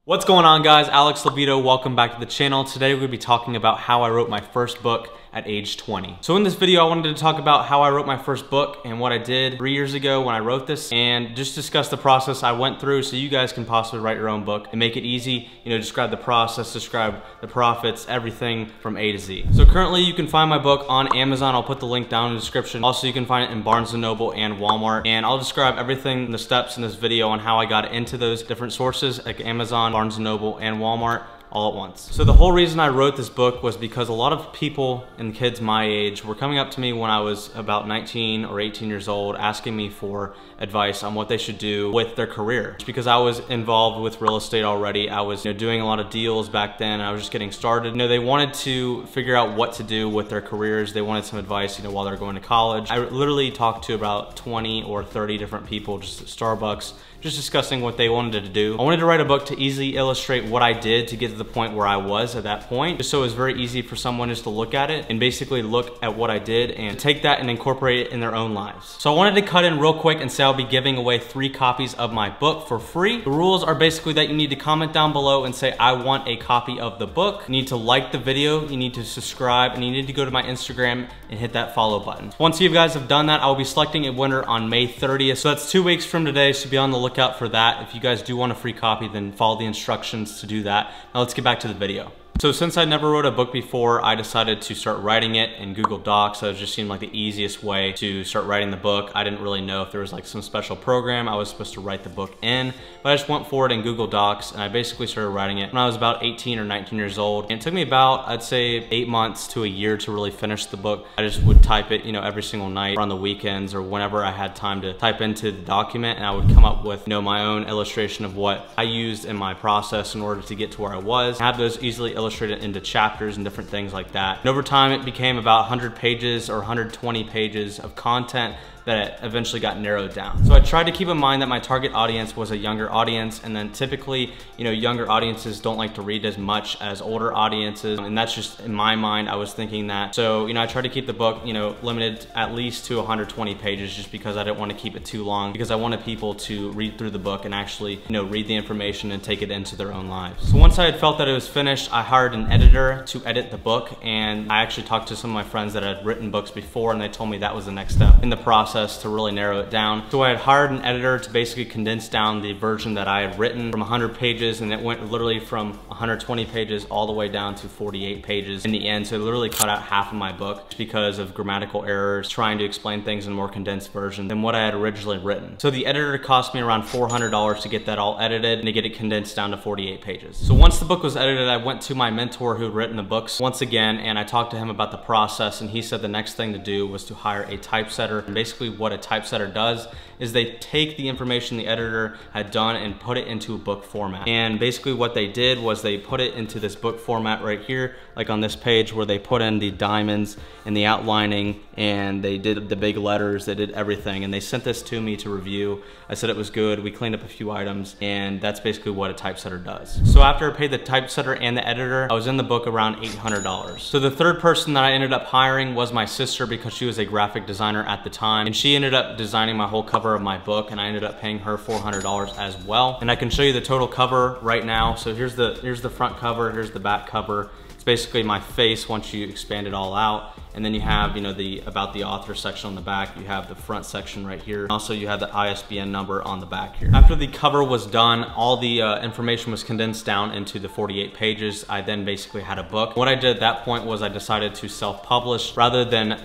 What's going on, guys? Alex Leveto, welcome back to the channel. Today we're going to be talking about how I wrote my first book at age 20. So in this video, I wanted to talk about how I wrote my first book and what I did 3 years ago when I wrote this, and just discuss the process I went through so you guys can possibly write your own book and make it easy. You know, describe the process, describe the profits, everything from A to Z. So currently you can find my book on Amazon. I'll put the link down in the description. Also, you can find it in Barnes & Noble and Walmart, and I'll describe everything, the steps in this video on how I got into those different sources like Amazon, Barnes & Noble, and Walmart all at once. So the whole reason I wrote this book was because a lot of people and kids my age were coming up to me when I was about 19 or 18 years old asking me for advice on what they should do with their career. Because I was involved with real estate already. I was doing a lot of deals back then. I was just getting started. They wanted to figure out what to do with their careers. They wanted some advice while they're going to college. I literally talked to about 20 or 30 different people just at Starbucks, just discussing what they wanted to do. I wanted to write a book to easily illustrate what I did to get to the point where I was at that point, just so it was very easy for someone just to look at it and basically look at what I did and take that and incorporate it in their own lives. So I wanted to cut in real quick and say I'll be giving away 3 copies of my book for free. The rules are basically that you need to comment down below and say, I want a copy of the book. You need to like the video, you need to subscribe, and you need to go to my Instagram and hit that follow button. Once you guys have done that, I'll be selecting a winner on May 30th. So that's 2 weeks from today, so be on the lookout for that. If you guys do want a free copy, then follow the instructions to do that. Now let's get back to the video. So since I never wrote a book before, I decided to start writing it in Google Docs. So it just seemed like the easiest way to start writing the book. I didn't really know if there was like some special program I was supposed to write the book in, but I just went for it in Google Docs, and I basically started writing it when I was about 18 or 19 years old. And it took me about, I'd say, 8 months to a year to really finish the book. I just would type it, every single night or on the weekends or whenever I had time to type into the document, and I would come up with, my own illustration of what I used in my process in order to get to where I was. I have those easily illustrated into chapters and different things like that. And over time, it became about 100 pages or 120 pages of content that eventually got narrowed down. So I tried to keep in mind that my target audience was a younger audience, and then typically, younger audiences don't like to read as much as older audiences, and that's just in my mind. I was thinking that. So, I tried to keep the book, limited at least to 120 pages, just because I didn't want to keep it too long, because I wanted people to read through the book and actually, read the information and take it into their own lives. So once I had felt that it was finished, I hired an editor to edit the book, and I actually talked to some of my friends that had written books before, and they told me that was the next step in the process to really narrow it down. So I had hired an editor to basically condense down the version that I had written from 100 pages, and it went literally from 120 pages all the way down to 48 pages in the end. So it literally cut out half of my book because of grammatical errors, trying to explain things in a more condensed version than what I had originally written. So the editor cost me around $400 to get that all edited and to get it condensed down to 48 pages. So once the book was edited, I went to my mentor who had written the books once again, and I talked to him about the process, and he said the next thing to do was to hire a typesetter. And basically what a typesetter does is they take the information the editor had done and put it into a book format. And basically what they did was they put it into this book format right here, like on this page where they put in the diamonds and the outlining, and they did the big letters, they did everything, and they sent this to me to review. I said it was good, we cleaned up a few items, and that's basically what a typesetter does. So after I paid the typesetter and the editor, I was in the book around $800. So the third person that I ended up hiring was my sister, because she was a graphic designer at the time, and she ended up designing my whole cover of my book, and I ended up paying her $400 as well. And I can show you the total cover right now. So here's the front cover, here's the back cover. It's basically my face once you expand it all out. And then you have, the about the author section on the back. You have the front section right here. Also, you have the ISBN number on the back here. After the cover was done, all the information was condensed down into the 48 pages. I then basically had a book. What I did at that point was I decided to self-publish rather than,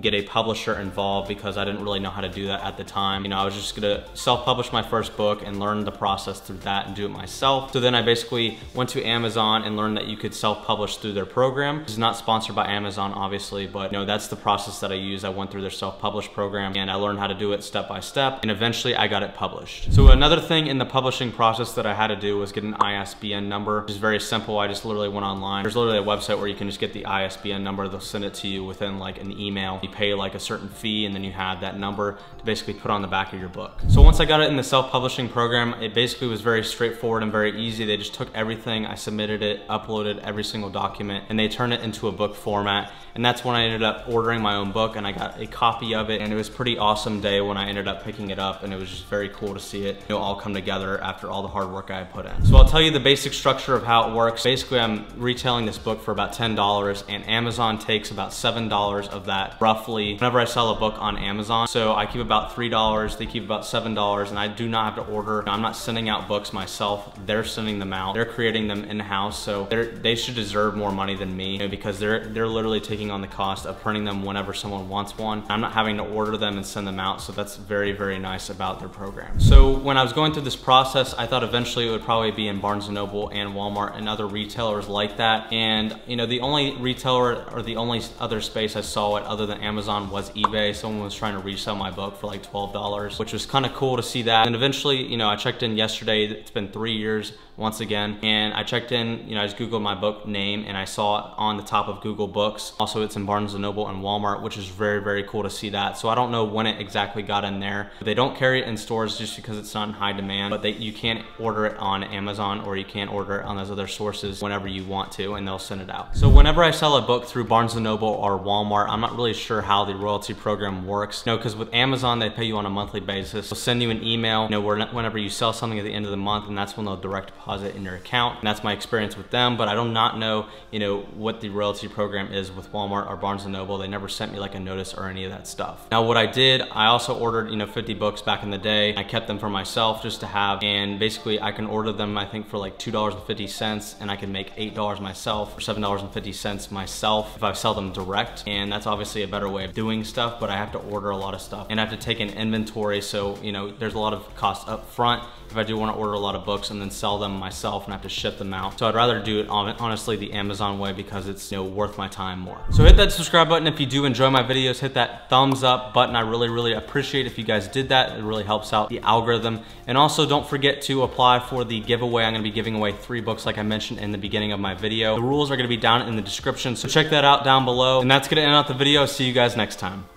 get a publisher involved, because I didn't really know how to do that at the time. I was just gonna self-publish my first book and learn the process through that and do it myself. So then I basically went to Amazon and learned that you could self-publish through their program. This is not sponsored by Amazon, obviously, but that's the process that I use. I went through their self-publish program, and I learned how to do it step by step, and eventually I got it published. So another thing in the publishing process that I had to do was get an ISBN number, which is very simple. I just literally went online. There's literally a website where you can just get the ISBN number. They'll send it to you within like an email. You pay like a certain fee, and then you have that number to basically put on the back of your book. So once I got it in the self-publishing program, it basically was very straightforward and very easy. They just took everything, I submitted it, uploaded every single document document, and they turn it into a book format. And that's when I ended up ordering my own book, and I got a copy of it, and it was a pretty awesome day when I ended up picking it up, and it was just very cool to see it, all come together after all the hard work I had put in. So I'll tell you the basic structure of how it works. Basically, I'm retailing this book for about $10, and Amazon takes about $7 of that, roughly, whenever I sell a book on Amazon. So I keep about $3, they keep about $7, and I do not have to order. I'm not sending out books myself. They're sending them out. They're creating them in-house, so they should deserve more money than me, because they're literally taking on the cost of printing them whenever someone wants one. I'm not having to order them and send them out, so that's very, very nice about their program. So when I was going through this process, I thought eventually it would probably be in Barnes & Noble and Walmart and other retailers like that. And the only retailer or the only other space I saw it other than Amazon was eBay. Someone was trying to resell my book for like $12, which was kind of cool to see that. And eventually, I checked in yesterday. It's been 3 years once again, and I checked in, I just Googled my book name, and I saw it on the top of Google Books. Also, it's in Barnes & Noble and Walmart, which is very, very cool to see that. So I don't know when it exactly got in there. They don't carry it in stores just because it's not in high demand, but you can't order it on Amazon, or you can't order it on those other sources whenever you want to, and they'll send it out. So whenever I sell a book through Barnes & Noble or Walmart, I'm not really sure how the royalty program works. Because with Amazon, they pay you on a monthly basis. They'll send you an email, whenever you sell something at the end of the month, and that's when they'll direct deposit in your account. And that's my experience with them, but I do not know, what the royalty program is with Walmart or Barnes & Noble. They never sent me like a notice or any of that stuff. Now, what I did, I also ordered, 50 books back in the day. I kept them for myself just to have, and basically I can order them, I think, for like $2.50, and I can make $8 myself, or $7.50 myself if I sell them direct. And that's obviously a better way of doing stuff, but I have to order a lot of stuff, and I have to take an inventory. So, there's a lot of cost up front if I do want to order a lot of books and then sell them myself and have to ship them out. So I'd rather do it honestly the Amazon way, because it's worth my time more. So hit that subscribe button if you do enjoy my videos. Hit that thumbs up button. I really, really appreciate if you guys did that. It really helps out the algorithm. And also, don't forget to apply for the giveaway. I'm going to be giving away 3 books like I mentioned in the beginning of my video. The rules are going to be down in the description, so check that out down below. And that's going to end out the video. See you guys next time.